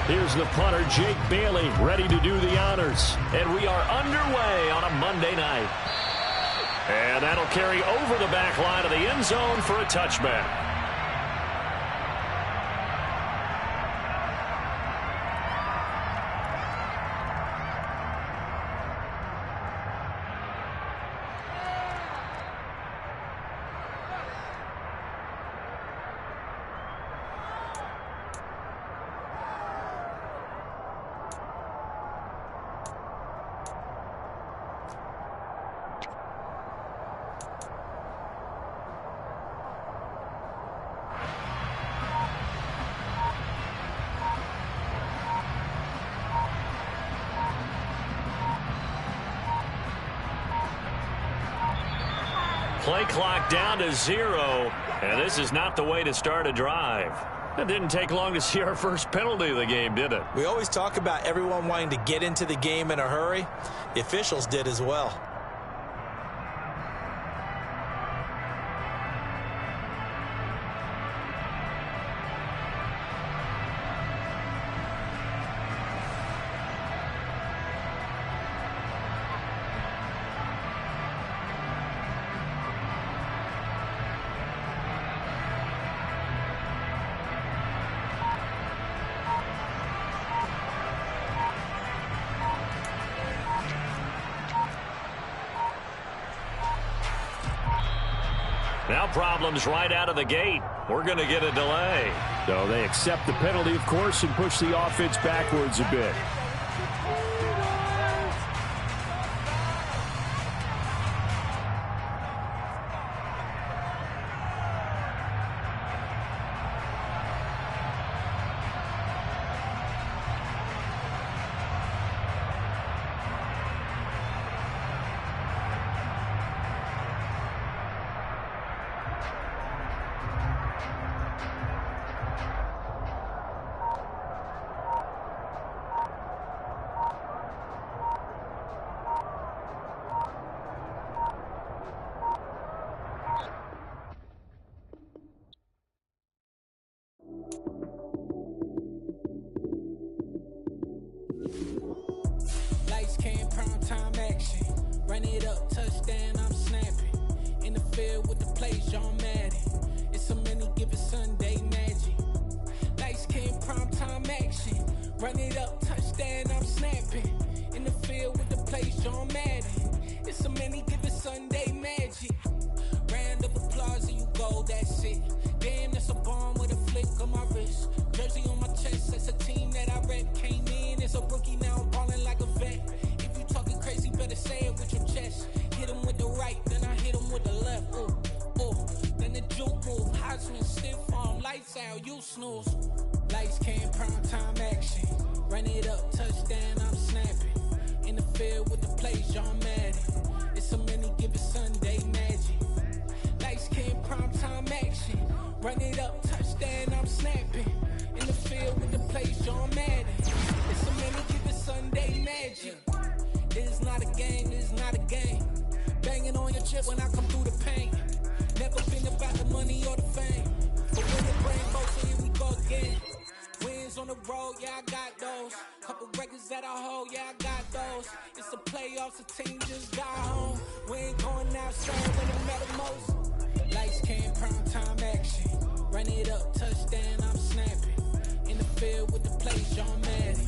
Here's the punter, Jake Bailey, ready to do the honors. And we are underway on a Monday night. And that'll carry over the back line of the end zone for a touchback. Play clock down to 0, and this is not the way to start a drive. It didn't take long to see our first penalty of the game, did it? We always talk about everyone wanting to get into the game in a hurry. The officials did as well. Now problems right out of the gate. We're going to get a delay. So they accept the penalty, of course, and push the offense backwards a bit. Lights, cam, prime time action. Run it up, touchdown, I'm snapping. In the field with the plays, John Madden. It's a many given Sunday magic. Lights, cam, prime time action. Run it up, touchdown, I'm snapping. In the field with the plays, John Madden. It's a many given Sunday magic. Round of applause and you go, that's it. Damn, that's a bomb with a flick on my wrist. Jersey on my chest, that's a team that I rep. Came in as a rookie, now I'm balling like a vet. If you talking crazy, better say it with your chest. Hit him with the right, then I hit him with the left. Ooh, ooh. Then the juke move, Heisman stiff arm, lights out, you snooze. Lights, cam, prime time action. Run it up, touchdown, I'm snapping. In the field with the plays, John Madden. It's a many given Sunday magic. Lights, cam, prime time action. Run it up, touchdown, I'm snapping. In the field with the plays, John Madden. It's a many given Sunday magic. This is not a game, this is not a game. Banging on your chip when I come through the paint. Never been about the money or the fame. But when the brain goes, so here we go again. Wins on the road, yeah, I got those. Couple records that I hold, yeah, I got those. It's the playoffs, the team just got home. We ain't going outside when it matter most. Lights, cam, prime time action. Run it up, touchdown, I'm snapping. In the field with the plays, John Madden.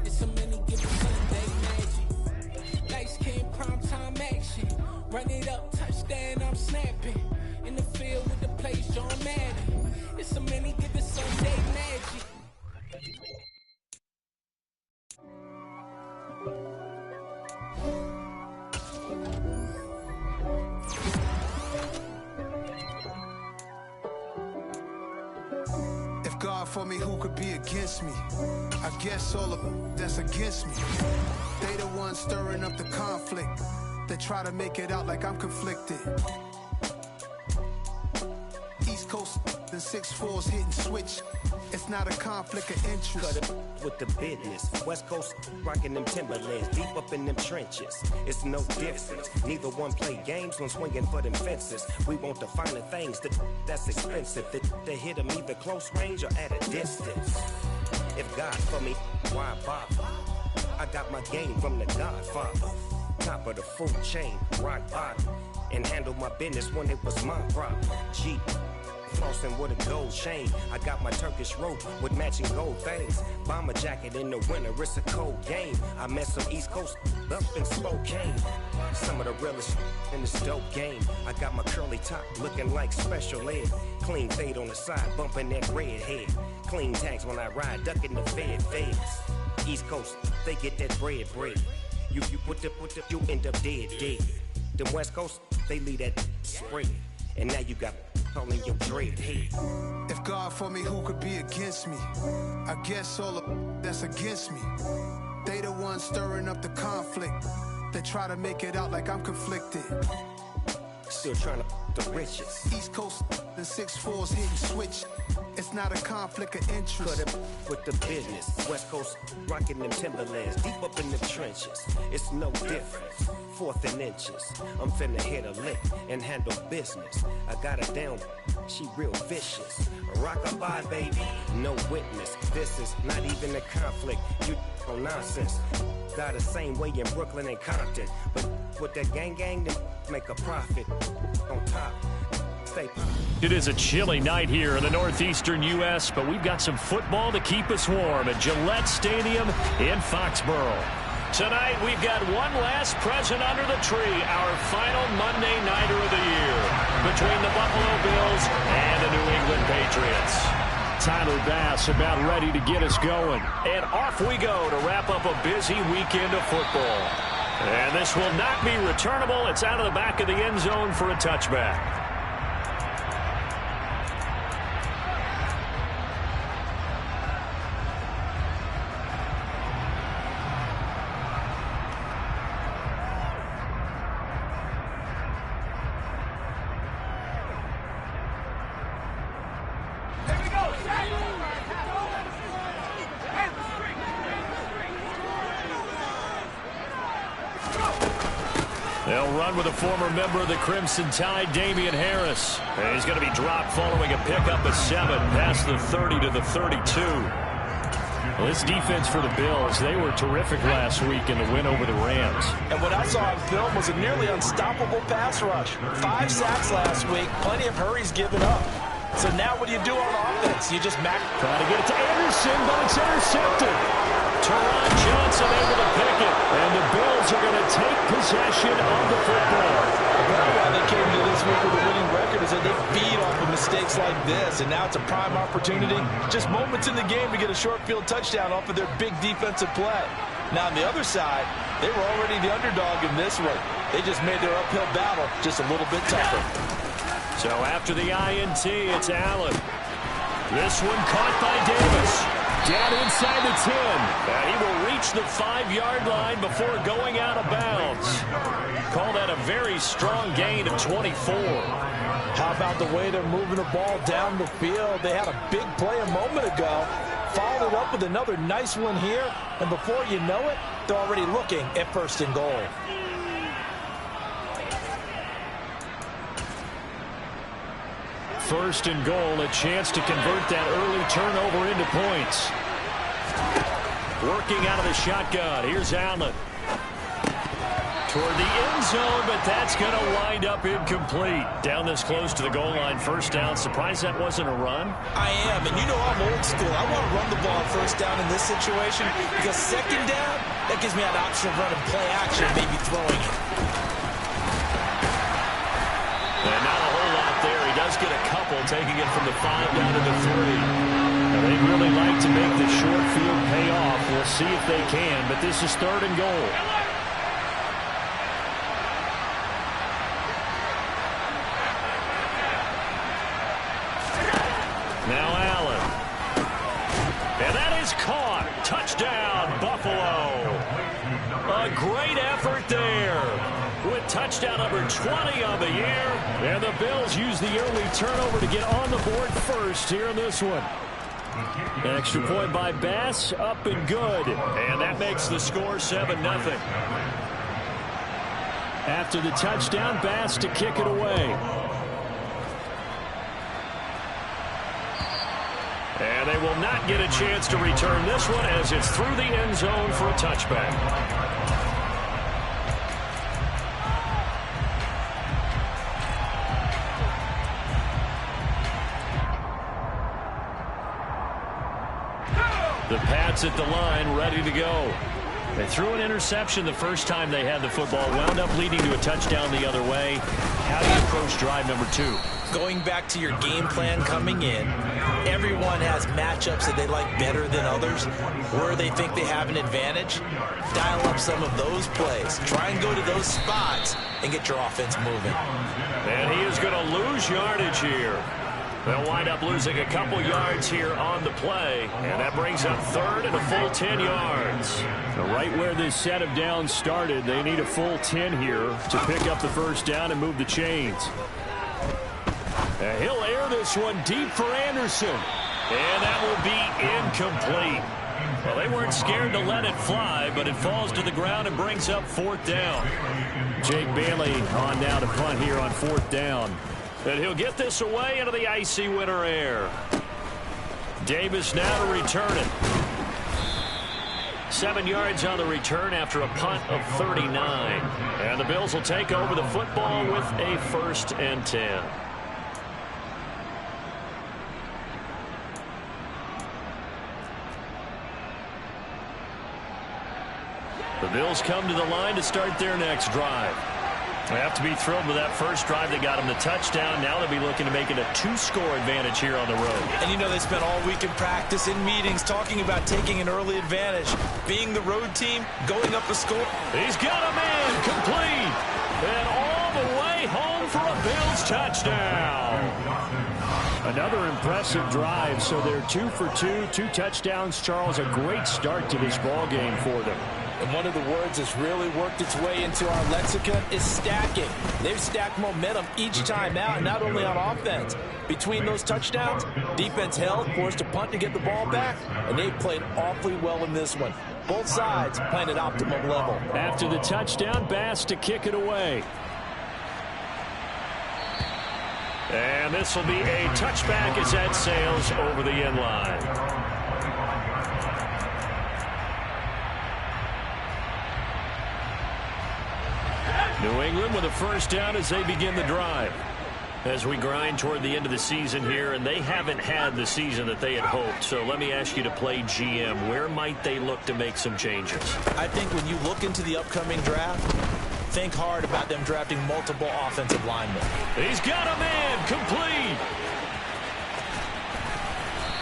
It's a many given Sunday magic. Lights, cam, prime time action. Run it up, touchdown, I'm snapping. In the field with the plays, John Madden. It's a many given Sunday magic. If God for me, who could be against me? I guess all of that's against me. They the ones stirring up the conflict. They try to make it out like I'm conflicted. East Coast, the 6'4's hitting switch. It's not a conflict of interest. Cut it with the business. West Coast rocking them Timberlands, deep up in them trenches. It's no difference. Neither one play games when swinging for them fences. We want the finer things that's expensive. They hit them either close range or at a distance. If God for me, why bother? I got my game from the Godfather. Top of the food chain, rock bottom. And handle my business when it was my problem. Jeep, flossing with a gold chain. I got my Turkish rope with matching gold things. Bomber jacket in the winter, it's a cold game. I met some East Coast up in Spokane. Some of the realest in this dope game. I got my curly top looking like special ed. Clean fade on the side, bumping that red head. Clean tags when I ride, ducking the feds. East Coast, they get that bread. You you end up dead. Them West Coast, they leave that spread. And now you got calling your dread head. If God for me, who could be against me? I guess all of that's against me. They the ones stirring up the conflict. They try to make it out like I'm conflicted. Still trying to the riches. East Coast, the 6'4's hitting switch. It's not a conflict of interest. Cut it with the business. West Coast rocking them Timberlands, deep up in the trenches. It's no difference. 4th and inches. I'm finna hit a lick and handle business. I got her down, she real vicious. Rock-a-bye, baby, no witness. This is not even a conflict. You on nonsense. Got the same way in Brooklyn and Compton. But with that gang, then make a profit on top. It is a chilly night here in the northeastern U.S., but we've got some football to keep us warm at Gillette Stadium in Foxborough. Tonight, we've got one last present under the tree, our final Monday nighter of the year, between the Buffalo Bills and the New England Patriots. Tyler Bass about ready to get us going. And off we go to wrap up a busy weekend of football. And this will not be returnable. It's out of the back of the end zone for a touchback. They'll run with a former member of the Crimson Tide, Damian Harris. And he's going to be dropped following a pickup of 7 past the 30 to the 32. Well, this defense for the Bills, they were terrific last week in the win over the Rams. And what I saw on film was a nearly unstoppable pass rush. 5 sacks last week, plenty of hurries given up. So now what do you do on offense? You just try to get it to Anderson, but it's intercepted. Teron Johnson able to pick it, and the Bills are going to take possession of the football. Part of why they came to this week with a winning record is that they feed off of mistakes like this, and now it's a prime opportunity. Just moments in the game to get a short field touchdown off of their big defensive play. Now on the other side, they were already the underdog in this one. They just made their uphill battle just a little bit tougher. So after the INT, it's Allen. This one caught by Davis. Down inside the 10. And he will reach the 5-yard line before going out of bounds. Call that a very strong gain of 24. How about the way they're moving the ball down the field? They had a big play a moment ago. Followed up with another nice one here. And before you know it, they're already looking at 1st and goal. First and goal, a chance to convert that early turnover into points. Working out of the shotgun. Here's Allen. Toward the end zone, but that's going to wind up incomplete. Down this close to the goal line, 1st down. Surprised that wasn't a run? I am, and you know I'm old school. I want to run the ball on 1st down in this situation because 2nd down, that gives me an option of running play action, maybe throwing it. And not a whole lot there. He does get a couple, taking it from the 5 down to the 3. Now, they'd really like to make the short field pay off. We'll see if they can, but this is 3rd and goal. Now Allen. And that is caught. Touchdown, Buffalo. A great effort there. With touchdown number 20 on the year. And the Bills use the early turnover to get on the board first here in this one. An extra point by Bass, up and good. And that makes the score 7-0. After the touchdown, Bass to kick it away. And they will not get a chance to return this one as it's through the end zone for a touchback. The Pats at the line, ready to go. They threw an interception the first time they had the football, wound up leading to a touchdown the other way. How do you approach drive number 2? Going back to your game plan coming in, everyone has matchups that they like better than others, where they think they have an advantage. Dial up some of those plays. Try and go to those spots and get your offense moving. And he is going to lose yardage here. They'll wind up losing a couple yards here on the play, and that brings up third and a full 10 yards. Right where this set of downs started, they need a full 10 here to pick up the first down and move the chains. And he'll air this one deep for Anderson, and that will be incomplete. Well, they weren't scared to let it fly, but it falls to the ground and brings up 4th down. Jake Bailey on now to punt here on 4th down. And he'll get this away into the icy winter air. Davis now to return it. 7 yards on the return after a punt of 39. And the Bills will take over the football with a 1st and 10. The Bills come to the line to start their next drive. They have to be thrilled with that first drive. They got them the touchdown. Now they'll be looking to make it a 2-score advantage here on the road. And you know they spent all week in practice, in meetings, talking about taking an early advantage. Being the road team, going up a score. He's got a man complete. And all the way home for a Bills touchdown. Another impressive drive. So they're 2 for 2, 2 touchdowns. Charles, a great start to this ball game for them. And one of the words that's really worked its way into our lexicon is stacking. They've stacked momentum each time out, not only on offense. Between those touchdowns, defense held, forced a punt to get the ball back, and they played awfully well in this one. Both sides playing at optimum level. After the touchdown, Bass to kick it away. And this will be a touchback as that sails over the end line. New England with a first down as they begin the drive. As we grind toward the end of the season here, and they haven't had the season that they had hoped. So let me ask you to play GM. Where might they look to make some changes? I think when you look into the upcoming draft, think hard about them drafting multiple offensive linemen. He's got a man complete.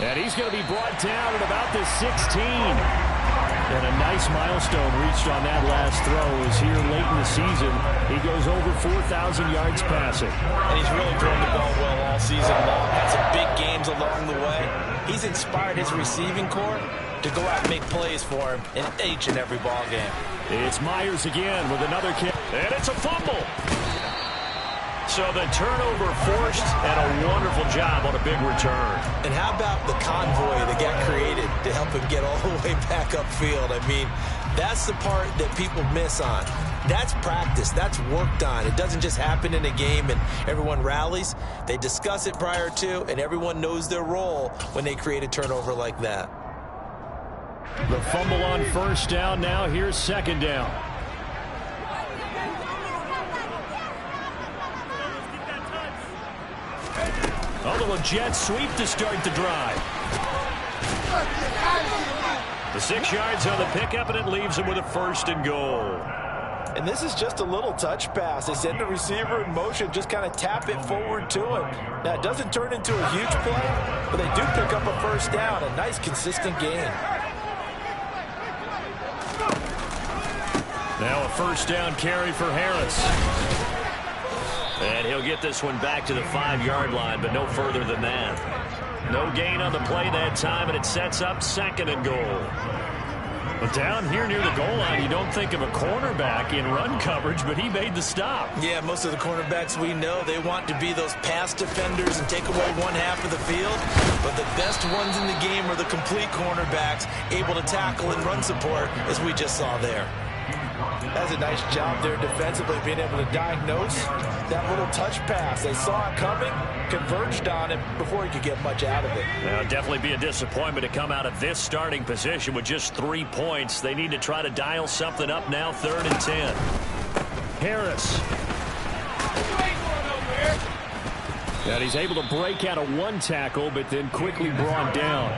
And he's going to be brought down at about the 16. And a nice milestone reached on that last throw as here late in the season, he goes over 4,000 yards passing. And he's really thrown the ball well all season long. Had some big games along the way. He's inspired his receiving corps to go out and make plays for him in each and every ball game. It's Myers again with another kick. And it's a fumble. So the turnover forced, and a wonderful job on a big return. And how about the convoy that got created to help him get all the way back upfield? I mean, that's the part that people miss on. That's practice. That's worked on. It doesn't just happen in a game and everyone rallies. They discuss it prior to, and everyone knows their role when they create a turnover like that. The fumble on first down. Now here's second down. A little jet sweep to start the drive. The 6 yards on the pickup, and it leaves him with a 1st and goal. And this is just a little touch pass. They send the receiver in motion, just kind of tap it forward to him. Now, it doesn't turn into a huge play, but they do pick up a first down. A nice, consistent gain. Now a first down carry for Harris. And he'll get this one back to the 5-yard line, but no further than that. No gain on the play that time, and it sets up 2nd and goal. But down here near the goal line, you don't think of a cornerback in run coverage, but he made the stop. Yeah, most of the cornerbacks we know, they want to be those pass defenders and take away one half of the field. But the best ones in the game are the complete cornerbacks, able to tackle and run support, as we just saw there. That's a nice job there defensively, being able to diagnose that little touch pass. They saw it coming, converged on it before he could get much out of it. It'll definitely be a disappointment to come out of this starting position with just 3 points. They need to try to dial something up now, 3rd and 10. Harris. And he's able to break out of 1 tackle, but then quickly brought down.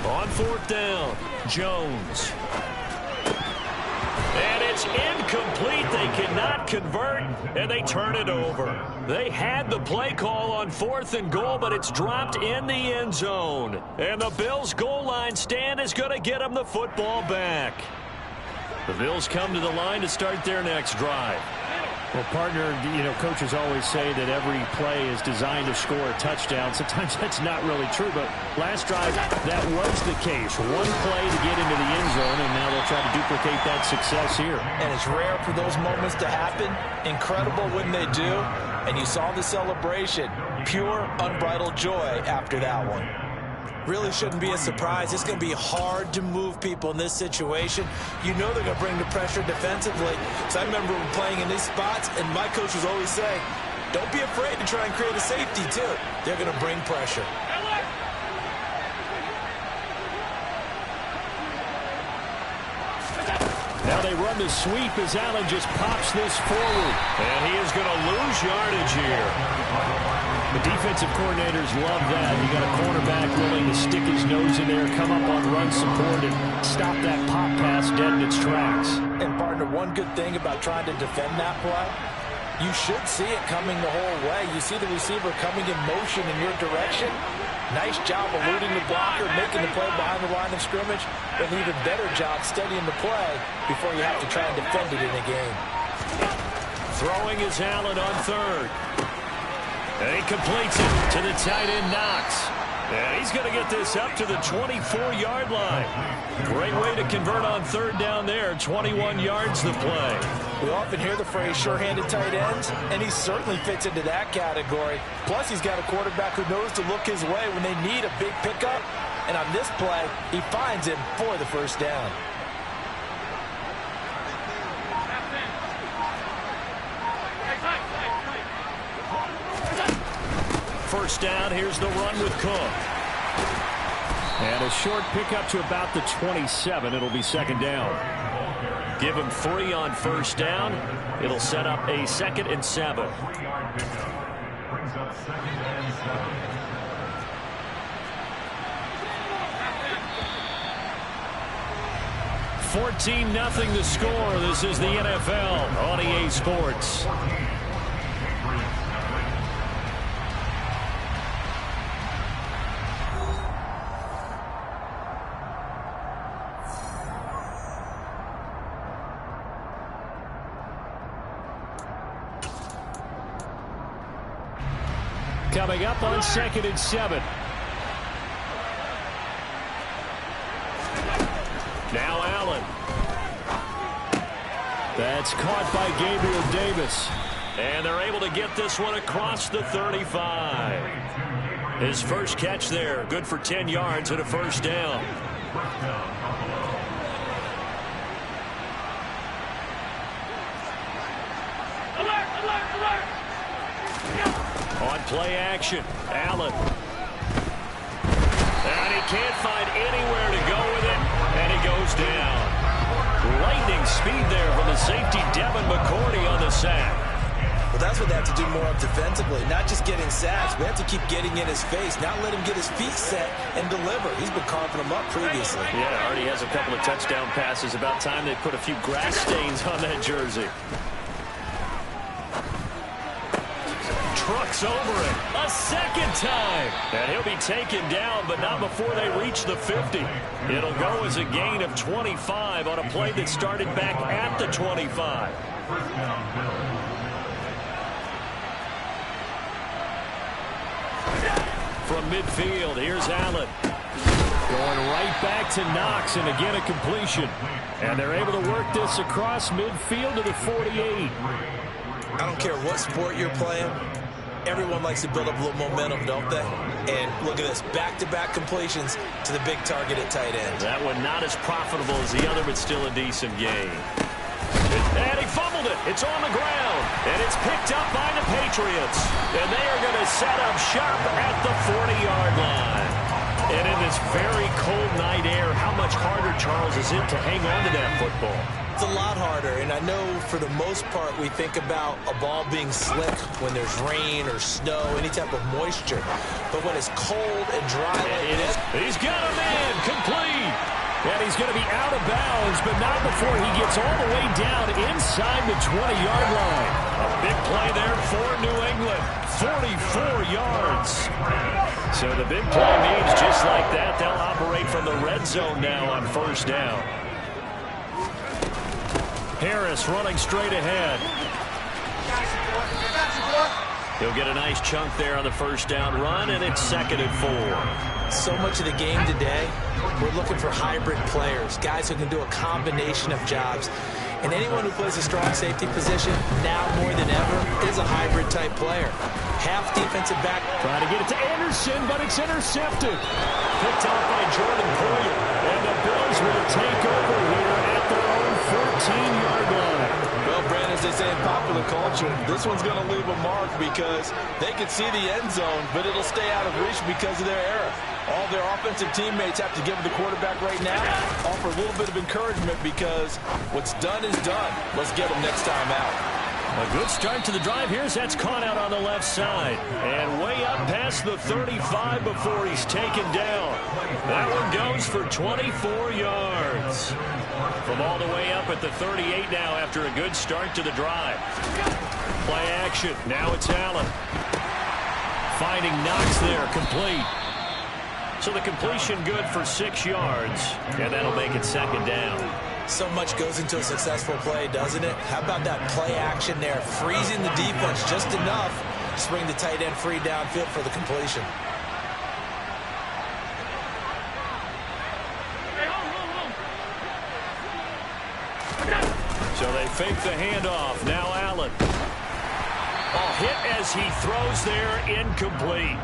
On 4th down, Jones. And it's incomplete. They cannot convert, and they turn it over. They had the play call on 4th and goal, but it's dropped in the end zone. And the Bills' goal line stand is going to get them the football back. The Bills come to the line to start their next drive. Well, partner, coaches always say that every play is designed to score a touchdown. Sometimes that's not really true, but last drive, that was the case. 1 play to get into the end zone, and now they'll try to duplicate that success here. And it's rare for those moments to happen. Incredible when they do. And you saw the celebration. Pure, unbridled joy after that one. Really shouldn't be a surprise. It's going to be hard to move people in this situation. You know they're going to bring the pressure defensively. So I remember playing in these spots, and my coach was always saying, don't be afraid to try and create a safety, too. They're going to bring pressure. Now they run the sweep as Allen just pops this forward. And he is going to lose yardage here. The defensive coordinators love that. You got a cornerback willing to stick his nose in there, come up on run support, and stop that pop pass dead in its tracks. And, partner, one good thing about trying to defend that play, you should see it coming the whole way. You see the receiver coming in motion in your direction. Nice job eluding the blocker, making the play behind the line of scrimmage, and an even better job studying the play before you have to try and defend it in a game. Throwing is Allen on 3rd. And he completes it to the tight end, Knox. And he's going to get this up to the 24-yard line. Great way to convert on 3rd down there. 21 yards the play. We often hear the phrase sure-handed tight ends, and he certainly fits into that category. Plus, he's got a quarterback who knows to look his way when they need a big pickup. And on this play, he finds him for the 1st down. First down, here's the run with Cook. And a short pickup to about the 27. It'll be 2nd down. Give him 3 on 1st down. It'll set up a 2nd and 7. $14-0 the score. This is the NFL on EA Sports. Coming up on 2nd and 7. Now Allen. That's caught by Gabriel Davis. And they're able to get this one across the 35. His first catch there, good for 10 yards and a 1st down. On play action, Allen. And he can't find anywhere to go with it, and he goes down. Lightning speed there from the safety, Devin McCourty, on the sack. Well, that's what they have to do more of defensively, not just getting sacks. We have to keep getting in his face, not let him get his feet set and deliver. He's been carving them up previously. Yeah, already has a couple of touchdown passes. About time they put a few grass stains on that jersey. Trucks over it a 2nd time. And he'll be taken down, but not before they reach the 50. It'll go as a gain of 25 on a play that started back at the 25. From midfield, here's Allen. Going right back to Knox, and again a completion. And they're able to work this across midfield to the 48. I don't care what sport you're playing. everyone likes to build up a little momentum, don't they? And look at this, back-to-back completions to the big target at tight end. That one not as profitable as the other, but still a decent gain. And he fumbled it. It's on the ground. And it's picked up by the Patriots. And they are going to set up shop at the 40-yard line. And in this very cold night air, how much harder, Charles, is it to hang on to that football? It's a lot harder, and I know for the most part we think about a ball being slick when there's rain or snow, any type of moisture. But when it's cold and dry like this... He's got a man complete. And he's going to be out of bounds, but not before he gets all the way down inside the 20-yard line. A big play there for New England. 44 yards. So the big play means just like that, they'll operate from the red zone now on first down. Harris running straight ahead. He'll get a nice chunk there on the first down run, and it's 2nd and 4. So much of the game today, we're looking for hybrid players, guys who can do a combination of jobs. And anyone who plays a strong safety position, now more than ever, is a hybrid-type player. Half defensive back. Trying to get it to Anderson, but it's intercepted. Picked off by Jordan Poyer. And the Bills will take over here at their own 14-yard line. Well, Brandon, as they say in popular culture, this one's going to leave a mark because they can see the end zone, but it'll stay out of reach because of their error. All their offensive teammates have to give the quarterback right now, offer a little bit of encouragement because what's done is done. Let's get them next time out. A good start to the drive. Here's that's caught out on the left side. And way up past the 35 before he's taken down. That one goes for 24 yards. From all the way up at the 38 now after a good start to the drive. Play action. Now it's Allen. Finding Knox there, complete. So the completion good for 6 yards. And that'll make it 2nd down. So much goes into a successful play, doesn't it? How about that play action there? Freezing the defense just enough to bring the tight end free downfield for the completion. So they fake the handoff. Now Allen. Oh, hit as he throws there, incomplete.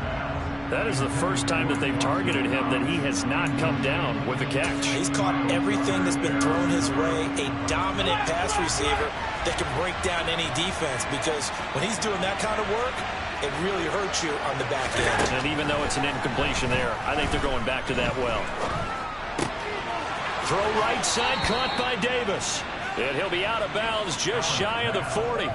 That is the first time that they've targeted him that he has not come down with a catch. He's caught everything that's been thrown his way. A dominant pass receiver that can break down any defense because when he's doing that kind of work, it really hurts you on the back end. And even though it's an incompletion there, I think they're going back to that well. Throw right side, caught by Davis. And he'll be out of bounds just shy of the 40.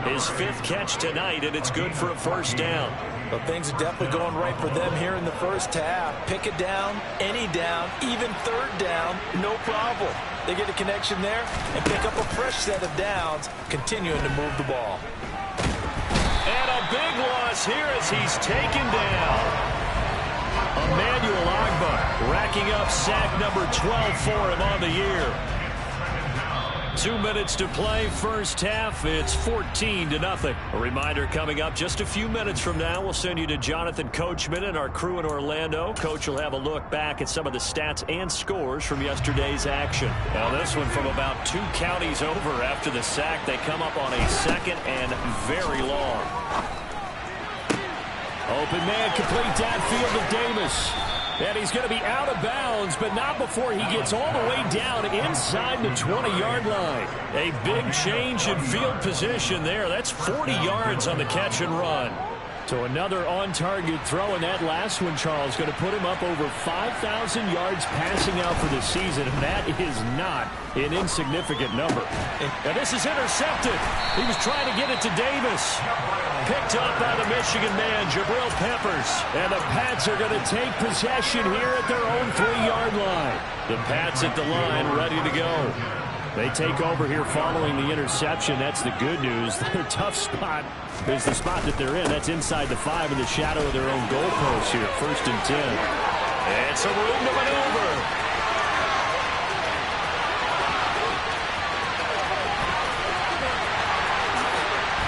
His 5th catch tonight, and it's good for a first down. But things are definitely going right for them here in the first half. Pick it down, any down, even 3rd down, no problem. They get a connection there and pick up a fresh set of downs, continuing to move the ball. And a big loss here as he's taken down. Emmanuel Ogbah racking up sack number 12 for him on the year. 2 minutes to play, first half. It's 14-0. A reminder coming up just a few minutes from now. We'll send you to Jonathan Coachman and our crew in Orlando. Coach will have a look back at some of the stats and scores from yesterday's action. Now this one from about 2 counties over after the sack. They come up on a 2nd and very long. Open man, complete downfield to Davis. And he's going to be out of bounds, but not before he gets all the way down inside the 20-yard line. A big change in field position there. That's 40 yards on the catch and run. So another on-target throw, and that last one, Charles, going to put him up over 5,000 yards passing out for the season, and that is not an insignificant number. And this is intercepted. He was trying to get it to Davis. Picked up by the Michigan man, Jabril Peppers. And the Pats are going to take possession here at their own 3-yard line. The Pats at the line, ready to go. They take over here following the interception. That's the good news. Their tough spot is the spot that they're in. That's inside the 5 in the shadow of their own goalpost here. 1st and 10. And some room to maneuver.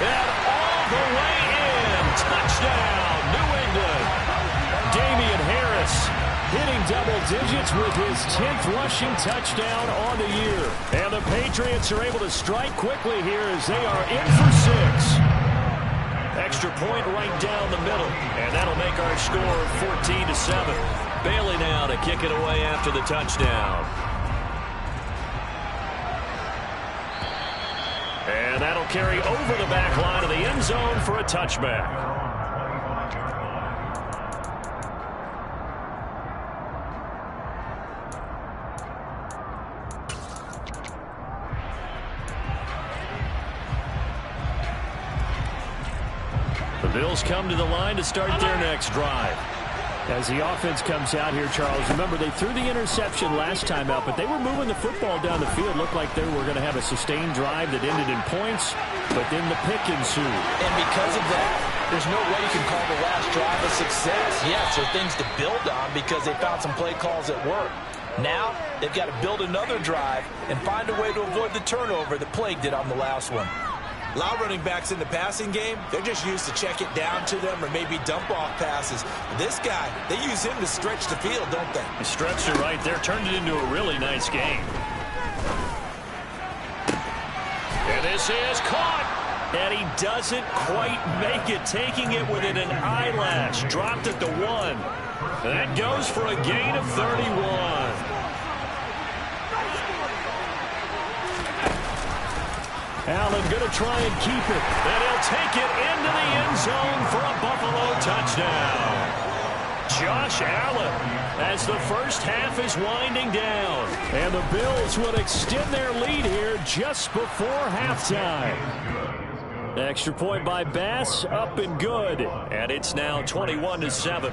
And all the way in. Touchdown, New England. Damian Harris hitting double digits with his 10th rushing touchdown on the year. And the Patriots are able to strike quickly here as they are in for 6. extra point right down the middle. And that'll make our score 14-7. Bailey now to kick it away after the touchdown. And that'll carry over the back line of the end zone for a touchback. The Bills come to the line to start their next drive. As the offense comes out here, Charles, remember they threw the interception last time out, but they were moving the football down the field. Looked like they were going to have a sustained drive that ended in points, but then the pick ensued. And because of that, there's no way you can call the last drive a success. Yes, there are things to build on because they found some play calls that work. Now, they've got to build another drive and find a way to avoid the turnover that plagued it on the last one. A lot of running backs in the passing game, they're just used to check it down to them or maybe dump off passes. This guy, they use him to stretch the field, don't they? He stretched it right there, turned it into a really nice game. And this is caught. And he doesn't quite make it, taking it within an eyelash. Dropped it to 1. That goes for a gain of 31. Allen going to try and keep it. And he'll take it into the end zone for a Buffalo touchdown. Josh Allen as the first half is winding down. And the Bills will extend their lead here just before halftime. Extra point by Bass, up and good. And it's now 21-7.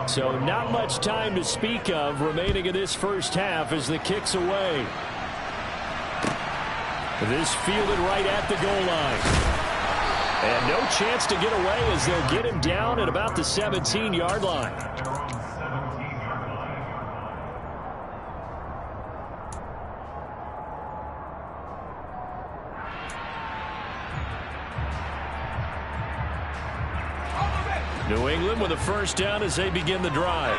So not much time to speak of remaining in this first half as the kick's away. This fielded right at the goal line. And no chance to get away as they'll get him down at about the 17-yard line. New England with a first down as they begin the drive.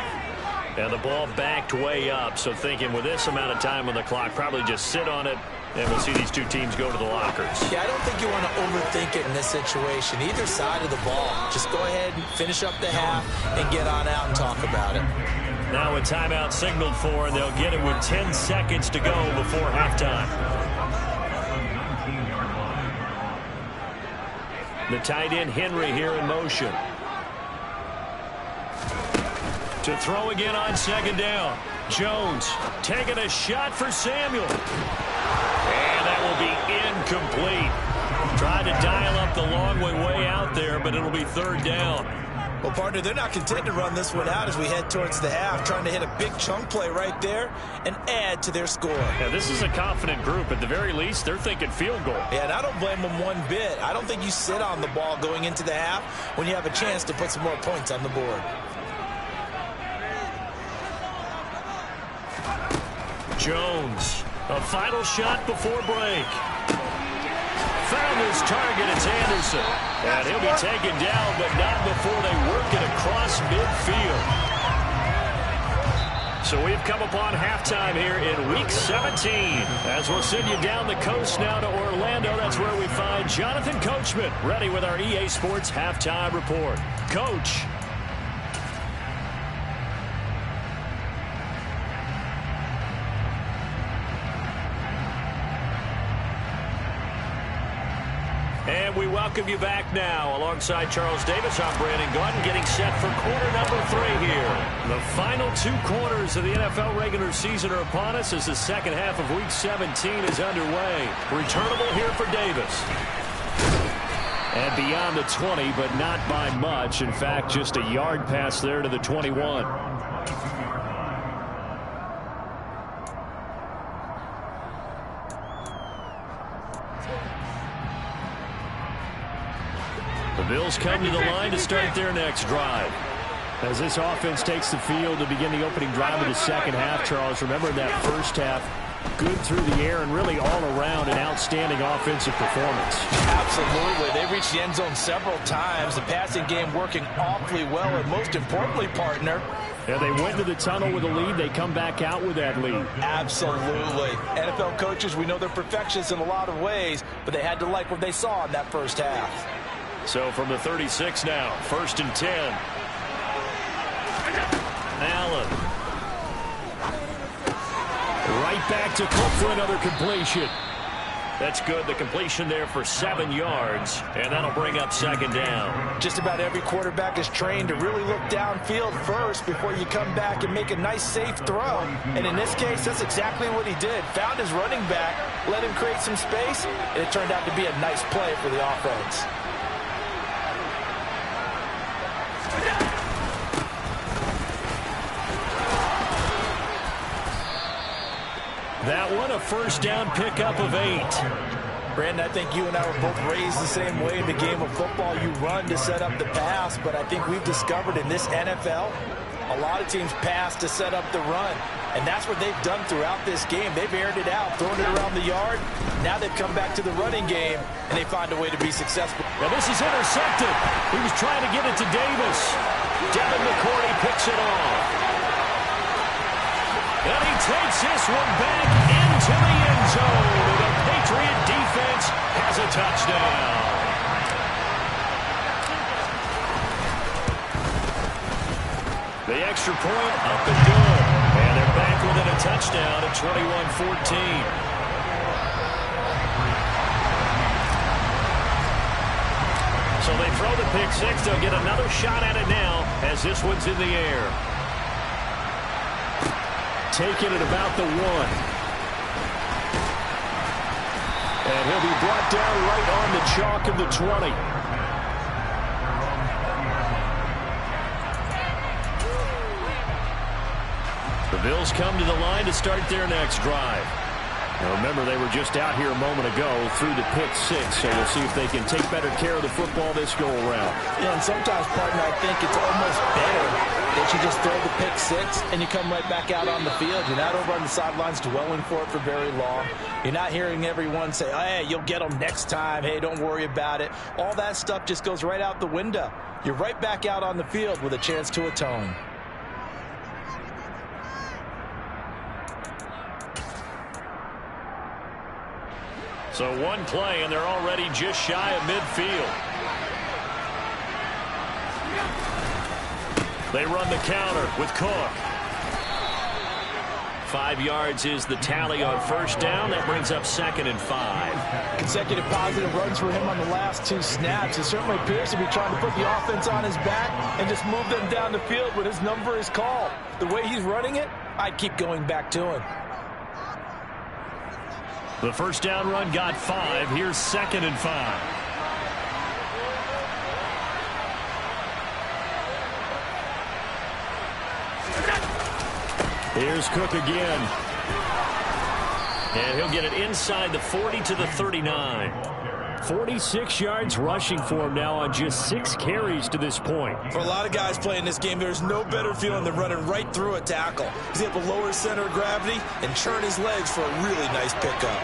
And the ball backed way up, so thinking with this amount of time on the clock, probably just sit on it, and we'll see these two teams go to the lockers. Yeah, I don't think you want to overthink it in this situation. Either side of the ball. Just go ahead and finish up the half and get on out and talk about it. Now a timeout signaled for, and they'll get it with 10 seconds to go before halftime. The tight end Henry here in motion. To throw again on second down. Jones taking a shot for Samuel. And that will be incomplete. Tried to dial up the long way out there, but it'll be third down. Well, partner, they're not content to run this one out as we head towards the half, trying to hit a big chunk play right there and add to their score. Yeah, this is a confident group. At the very least, they're thinking field goal. Yeah, and I don't blame them one bit. I don't think you sit on the ball going into the half when you have a chance to put some more points on the board. Jones, a final shot before break. Found his target, it's Anderson. And he'll be taken down, but not before they work it across midfield. So we've come upon halftime here in Week 17. As we'll send you down the coast now to Orlando, that's where we find Jonathan Coachman, ready with our EA Sports Halftime Report. Coach. And we welcome you back now. Alongside Charles Davis, I'm Brandon Gaudin, getting set for quarter number 3 here. The final 2 quarters of the NFL regular season are upon us as the second half of Week 17 is underway. Returnable here for Davis. And beyond the 20, but not by much. In fact, just a yard pass there to the 21. The Bills come to the line to start their next drive. As this offense takes the field to begin the opening drive of the second half, Charles, remember that first half, good through the air and really all around an outstanding offensive performance. Absolutely. They reached the end zone several times. The passing game working awfully well, and most importantly, partner, And they went to the tunnel with a lead. They come back out with that lead. Absolutely. NFL coaches, we know they're perfectionists in a lot of ways, but they had to like what they saw in that first half. So from the 36 now, 1st and 10. Allen. Right back to Cook for another completion. That's good. The completion there for 7 yards, and that'll bring up 2nd down. Just about every quarterback is trained to really look downfield first before you come back and make a nice, safe throw. And in this case, that's exactly what he did. Found his running back, let him create some space, and it turned out to be a nice play for the offense. That one, a 1st down pickup of 8. Brandon, I think you and I were both raised the same way in the game of football. You run to set up the pass, but I think we've discovered in this NFL, a lot of teams pass to set up the run. And that's what they've done throughout this game. They've aired it out, thrown it around the yard. Now they've come back to the running game, and they find a way to be successful. Now this is intercepted. He was trying to get it to Davis. Devin McCourty picks it off. And he takes this one back into the end zone. The Patriot defense has a touchdown. The extra point up and good. And they're back within a touchdown at 21-14. So they throw the pick six. They'll get another shot at it now as this one's in the air. Taking it about the 1. And he'll be brought down right on the chalk of the 20. The Bills come to the line to start their next drive. Now remember, they were just out here a moment ago through the pick 6, so we'll see if they can take better care of the football this go-around. Yeah, and sometimes, partner, I think it's almost better that you just throw the pick 6 and you come right back out on the field. You're not over on the sidelines dwelling for it for very long. You're not hearing everyone say, hey, you'll get them next time. Hey, don't worry about it. All that stuff just goes right out the window. You're right back out on the field with a chance to atone. So one play, and they're already just shy of midfield. They run the counter with Cook. 5 yards is the tally on 1st down. That brings up 2nd and 5. Consecutive positive runs for him on the last 2 snaps. He certainly appears to be trying to put the offense on his back and just move them down the field when his number is called. The way he's running it, I'd keep going back to him. The 1st down run got 5. Here's 2nd and 5. Here's Cook again. And he'll get it inside the 40 to the 39. 46 yards rushing for him now on just 6 carries to this point. For a lot of guys playing this game, there's no better feeling than running right through a tackle. He's able to lower his center of gravity and churn his legs for a really nice pickup.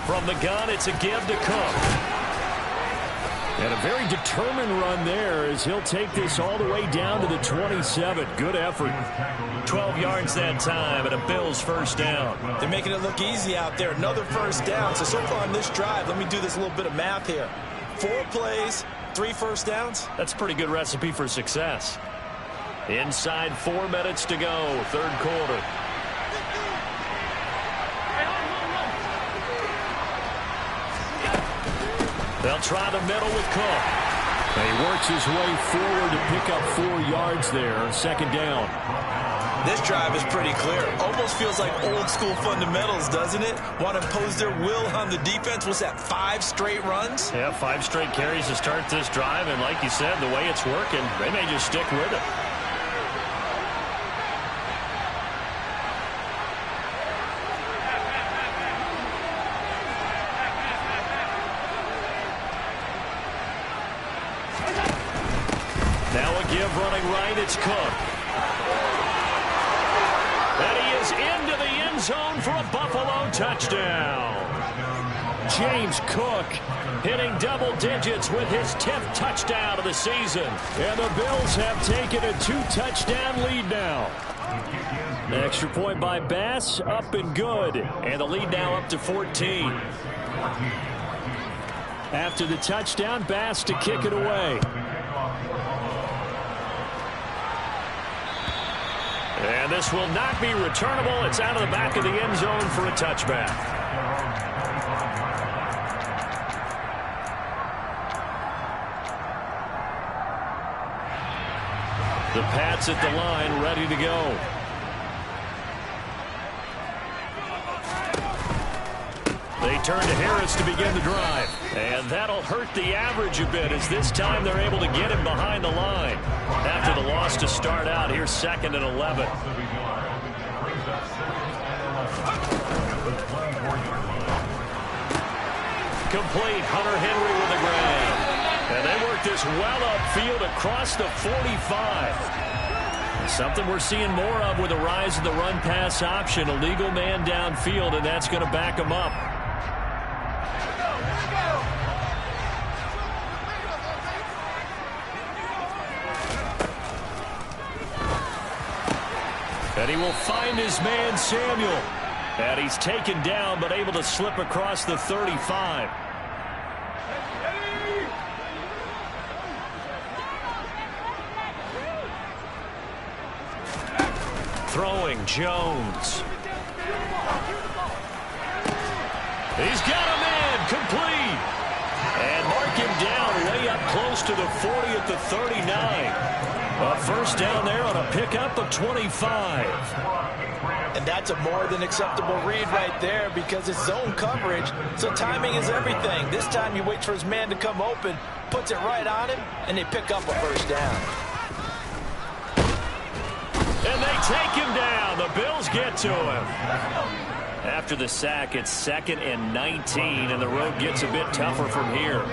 From the gun, it's a give to Cook. And a very determined run there as he'll take this all the way down to the 27. Good effort. 12 yards that time and a Bills 1st down. They're making it look easy out there. Another 1st down. So far on this drive, let me do this little bit of math here. 4 plays, 3 1st downs. That's a pretty good recipe for success. Inside 4 minutes to go, 3rd quarter. They'll try the middle with Cook. And he works his way forward to pick up 4 yards there. 2nd down. This drive is pretty clear. Almost feels like old school fundamentals, doesn't it? Want to impose their will on the defense. What's that, 5 straight runs? Yeah, 5 straight carries to start this drive. And like you said, the way it's working, they may just stick with it. Running right, it's Cook. And he is into the end zone for a Buffalo touchdown. James Cook hitting double digits with his 10th touchdown of the season. And the Bills have taken a 2-touchdown lead now. The extra point by Bass, up and good. And the lead now up to 14. After the touchdown, Bass to kick it away. And this will not be returnable. It's out of the back of the end zone for a touchback. The Pats at the line, ready to go. They turn to Harris to begin the drive. And that'll hurt the average a bit, as this time they're able to get him behind the line. After the loss to start out, here's 2nd and 11. Complete. Hunter Henry with the grab. And they work this well upfield across the 45. Something we're seeing more of with the rise of the run-pass option. A legal man downfield, and that's going to back him up. And he will find his man, Samuel. And he's taken down, but able to slip across the 35. Throwing, Jones. He's got him in, complete. And mark him down way up close to the 40 at the 39. A first down there on a pickup of 25. And that's a more than acceptable read right there, because it's zone coverage, so timing is everything. This time he waits for his man to come open, puts it right on him, and they pick up a first down. And they take him down. The Bills get to him. After the sack, it's 2nd and 19, and the road gets a bit tougher from here.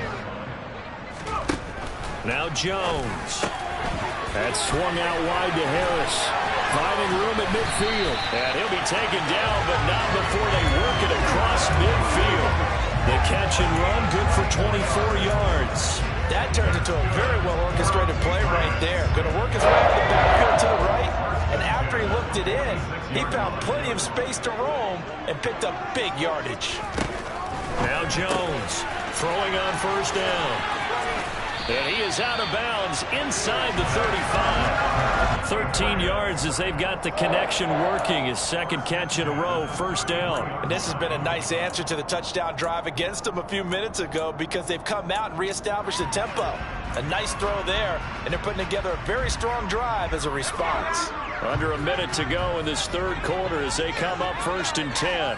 Now Jones. That's swung out wide to Harris. Finding room at midfield. And he'll be taken down, but not before they work it across midfield. The catch and run, good for 24 yards. That turns into a very well-orchestrated play right there. Going to work his way out of the backfield to the right. And after he looked it in, he found plenty of space to roam and picked up big yardage. Now Jones throwing on first down. And he is out of bounds inside the 35. 13 yards as they've got the connection working. His 2nd catch in a row, first down. And this has been a nice answer to the touchdown drive against them a few minutes ago, because they've come out and reestablished the tempo. A nice throw there, and they're putting together a very strong drive as a response. Under a minute to go in this 3rd quarter as they come up 1st and 10.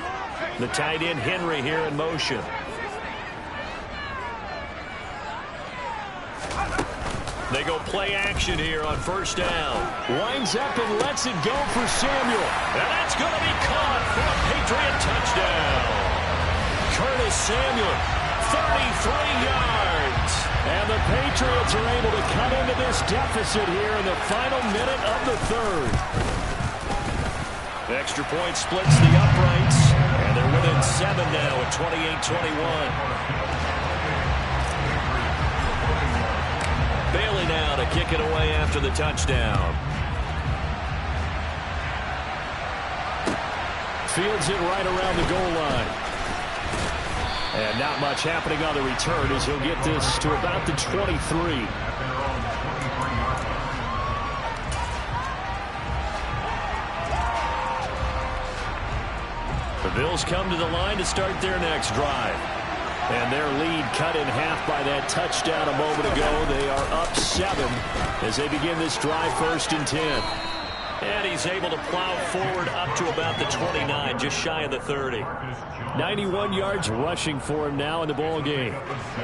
The tight end Henry here in motion. They go play action here on first down. Winds up and lets it go for Samuel. And that's going to be caught for a Patriot touchdown. Curtis Samuel, 33 yards. And the Patriots are able to cut into this deficit here in the final minute of the 3rd. The extra point splits the uprights. And they're within 7 now at 28-21. Bailey now to kick it away after the touchdown. Fields it right around the goal line. And not much happening on the return as he'll get this to about the 23. The Bills come to the line to start their next drive. And their lead cut in half by that touchdown a moment ago. They are up 7 as they begin this drive, 1st and 10. And he's able to plow forward up to about the 29, just shy of the 30. 91 yards rushing for him now in the ball game.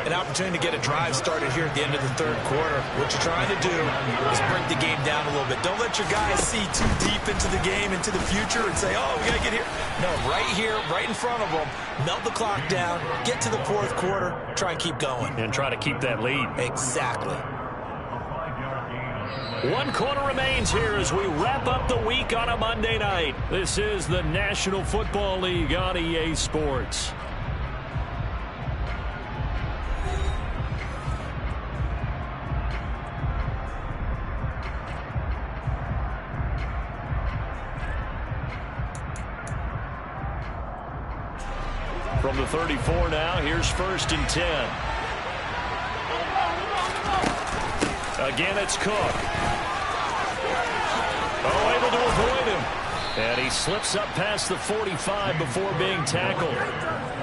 An opportunity to get a drive started here at the end of the 3rd quarter. What you're trying to do is break the game down a little bit. Don't let your guys see too deep into the game, into the future, and say, oh, we got to get here. No, right here, right in front of them, melt the clock down, get to the 4th quarter, try and keep going. And try to keep that lead. Exactly. 1 quarter remains here as we wrap up the week on a Monday night. This is the National Football League on EA Sports. From the 34 now, here's 1st and 10. Again, it's Cook. Oh, able to avoid him. And he slips up past the 45 before being tackled.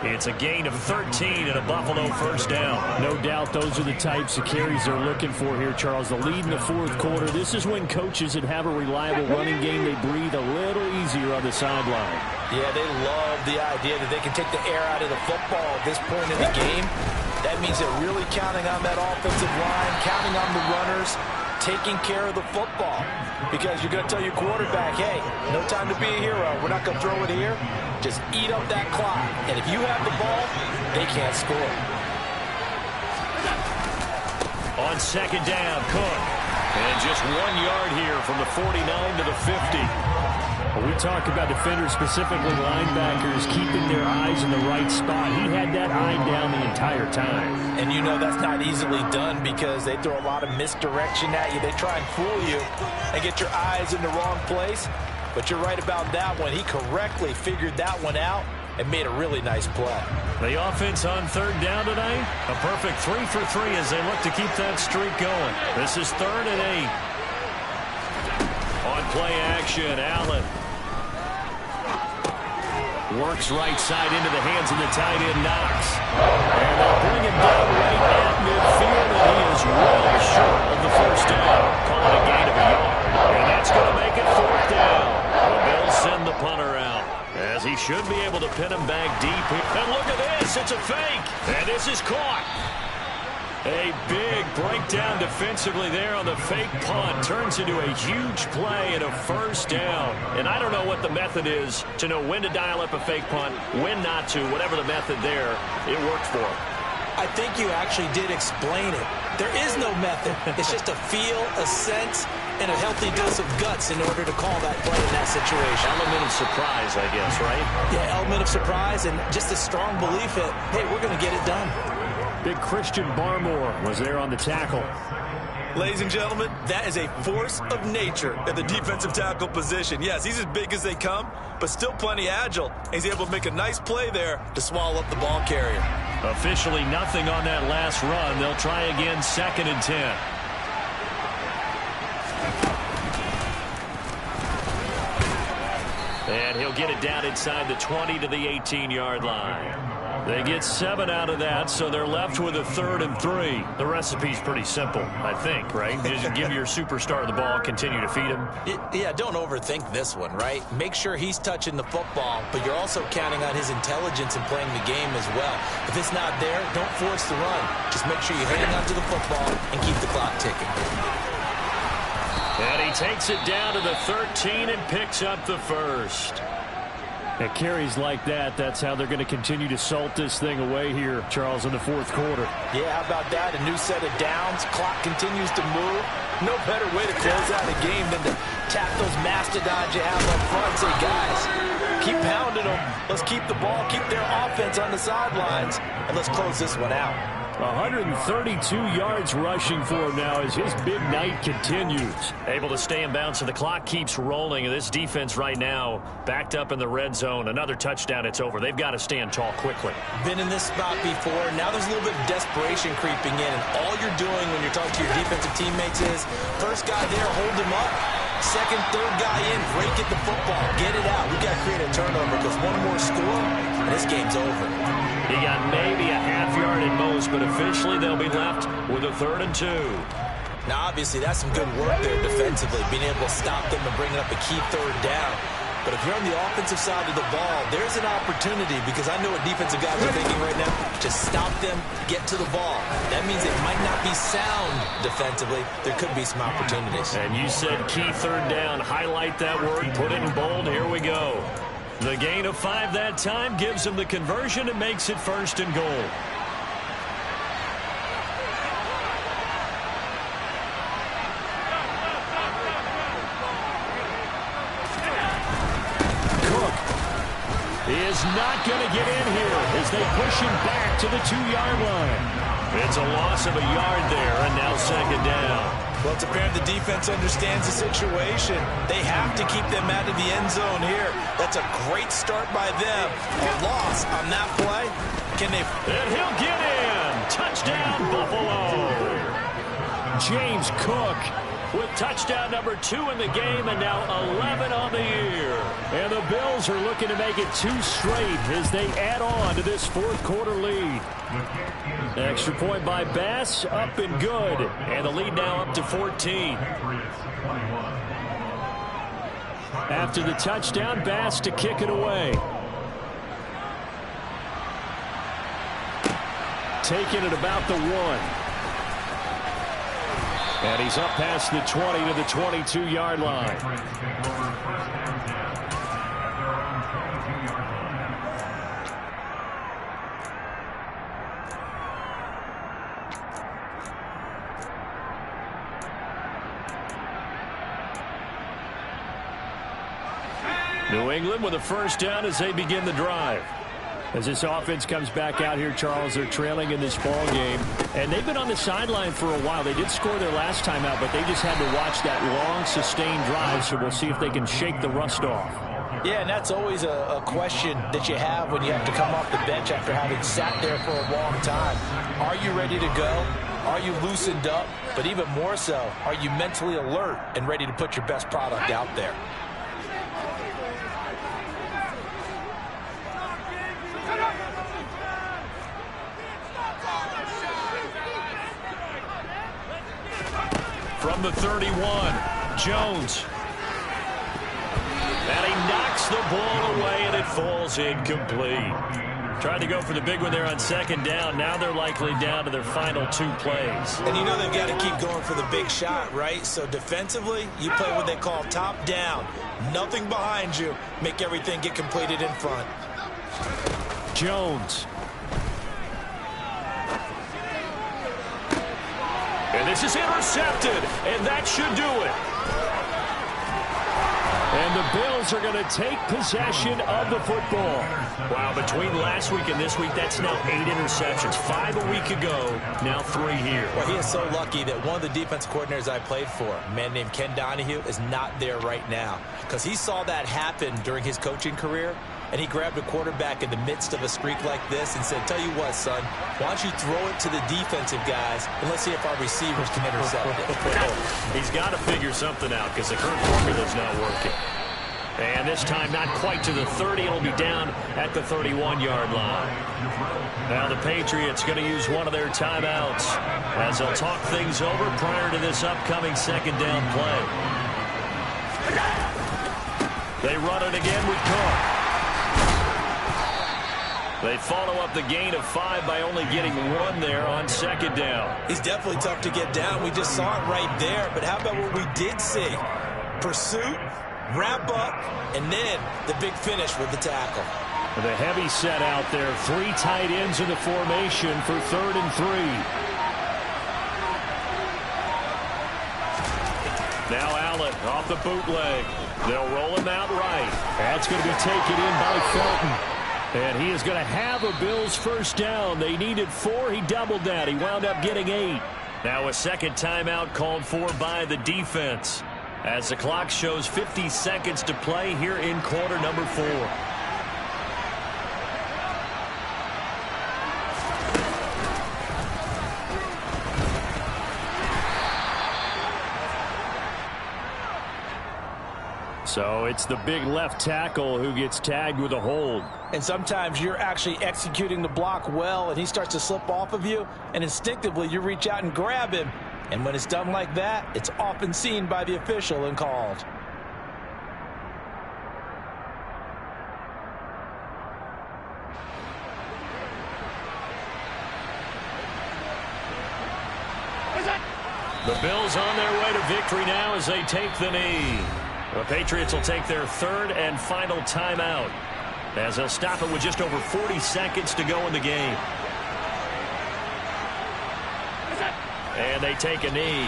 It's a gain of 13 and a Buffalo first down. No doubt those are the types of carries they're looking for here, Charles. The lead in the 4th quarter. This is when coaches that have a reliable running game, they breathe a little easier on the sideline. Yeah, they love the idea that they can take the air out of the football at this point in the game. That means they're really counting on that offensive line, counting on the runners, taking care of the football. Because you're going to tell your quarterback, hey, no time to be a hero. We're not going to throw it here. Just eat up that clock. And if you have the ball, they can't score. On 2nd down, Cook. And just 1 yard here from the 49 to the 50. We talk about defenders, specifically linebackers, keeping their eyes in the right spot. He had that eye down the entire time. And you know that's not easily done because they throw a lot of misdirection at you. They try and fool you and get your eyes in the wrong place. But you're right about that one. He correctly figured that one out and made a really nice play. The offense on 3rd down tonight, a perfect 3 for 3 as they look to keep that streak going. This is 3rd and 8. On play action, Allen works right side into the hands of the tight end, Knox. And they'll bring him down right at midfield, and he is well short of the first down. Call it a gain of a yard. And that's going to make it 4th down. The Bills send the punter out, as he should be able to pin him back deep. And look at this. It's a fake. And this is caught. A big breakdown defensively there on the fake punt. Turns into a huge play and a first down. And I don't know what the method is to know when to dial up a fake punt, when not to. Whatever the method there, it worked for him. I think you actually did explain it. There is no method. It's just a feel, a sense, and a healthy dose of guts in order to call that play in that situation. Element of surprise, I guess, right? Yeah, element of surprise and just a strong belief that, hey, we're going to get it done. Big Christian Barmore was there on the tackle. Ladies and gentlemen, that is a force of nature at the defensive tackle position. Yes, he's as big as they come, but still plenty agile. He's able to make a nice play there to swallow up the ball carrier. Officially nothing on that last run. They'll try again, 2nd and 10. And he'll get it down inside the 20 to the 18-yard line. They get 7 out of that, so they're left with a 3rd and 3. The recipe's pretty simple, I think, right? Just give your superstar the ball, continue to feed him. Yeah, don't overthink this one, right? Make sure he's touching the football, but you're also counting on his intelligence in playing the game as well. If it's not there, don't force the run. Just make sure you hang on to the football and keep the clock ticking. And he takes it down to the 13 and picks up the first. At carries like that, that's how they're going to continue to salt this thing away here, Charles, in the 4th quarter. Yeah, how about that? A new set of downs. Clock continues to move. No better way to close out a game than to tap those mastodons you have up front and say, guys, keep pounding them. Let's keep the ball, keep their offense on the sidelines, and let's close this one out. 132 yards rushing for him now as his big night continues. Able to stay in bounds, so the clock keeps rolling. And this defense right now backed up in the red zone. Another touchdown, it's over. They've got to stand tall quickly. Been in this spot before. Now there's a little bit of desperation creeping in. And all you're doing when you're talking to your defensive teammates is, first guy there, hold him up. Second, third guy in, break at the football. Get it out. We've got to create a turnover because one more score, and this game's over. He got maybe a half yard at most, but officially they'll be left with a 3rd and 2. Now, obviously, that's some good work there defensively, being able to stop them and bringing up a key 3rd down. But if you're on the offensive side of the ball, there's an opportunity because I know what defensive guys are thinking right now. Just stop them, get to the ball. That means it might not be sound defensively. There could be some opportunities. And you said key 3rd down. Highlight that word, put it in bold. Here we go. The gain of 5 that time gives them the conversion and makes it 1st and goal. Is not going to get in here as they push him back to the 2-yard line. It's a loss of a yard there, and now 2nd down. Well, it's apparent the defense understands the situation. They have to keep them out of the end zone here. That's a great start by them. A loss on that play. Can they... And he'll get in. Touchdown, Buffalo. James Cook with touchdown number 2 in the game and now 11 on the year. And the Bills are looking to make it 2 straight as they add on to this fourth quarter lead. Extra point by Bass, up and good. And the lead now up to 14. After the touchdown, Bass to kick it away. Taking it about the 1. And he's up past the 20 to the 22-yard line. New England with a first down as they begin the drive. As this offense comes back out here, Charles, they're trailing in this ball game. And they've been on the sideline for a while. They did score their last time out, but they just had to watch that long, sustained drive. So we'll see if they can shake the rust off. Yeah, and that's always a question that you have when you have to come off the bench after having sat there for a long time. Are you ready to go? Are you loosened up? But even more so, are you mentally alert and ready to put your best product out there? From the 31, Jones. And he knocks the ball away, and it falls incomplete. Tried to go for the big one there on second down. Now they're likely down to their final 2 plays. And you know they've got to keep going for the big shot, right? So defensively, you play what they call top down. Nothing behind you. Make everything get completed in front. Jones. And this is intercepted, and that should do it. And the Bills are going to take possession of the football. Wow, between last week and this week, that's now 8 interceptions. 5 a week ago, now 3 here. Well, he is so lucky that one of the defense coordinators I played for, a man named Ken Donahue, is not there right now. Because he saw that happen during his coaching career, and he grabbed a quarterback in the midst of a streak like this and said, tell you what, son, why don't you throw it to the defensive guys, and let's see if our receivers can intercept it. He's got to figure something out because the current formula's not working. And this time not quite to the 30. It'll be down at the 31-yard line. Now the Patriots going to use one of their timeouts as they'll talk things over prior to this upcoming second down play. They run it again with Cook. They follow up the gain of 5 by only getting 1 there on second down. He's definitely tough to get down. We just saw it right there. But how about what we did see? Pursuit, wrap up, and then the big finish with the tackle. The heavy set out there. 3 tight ends in the formation for 3rd and 3. Now Allen off the bootleg. They'll roll him out right. That's going to be taken in by Felton. And he is going to have a Bills first down. They needed 4. He doubled that. He wound up getting 8. Now a second timeout called for by the defense as the clock shows 50 seconds to play here in quarter number 4. So it's the big left tackle who gets tagged with a hold. And sometimes you're actually executing the block well, and he starts to slip off of you, and instinctively you reach out and grab him. And when it's done like that, it's often seen by the official and called. The Bills on their way to victory now as they take the knee. The Patriots will take their 3rd and final timeout as they'll stop it with just over 40 seconds to go in the game. And they take a knee.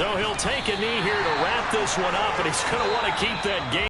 So he'll take a knee here to wrap this one up, and he's going to want to keep that game.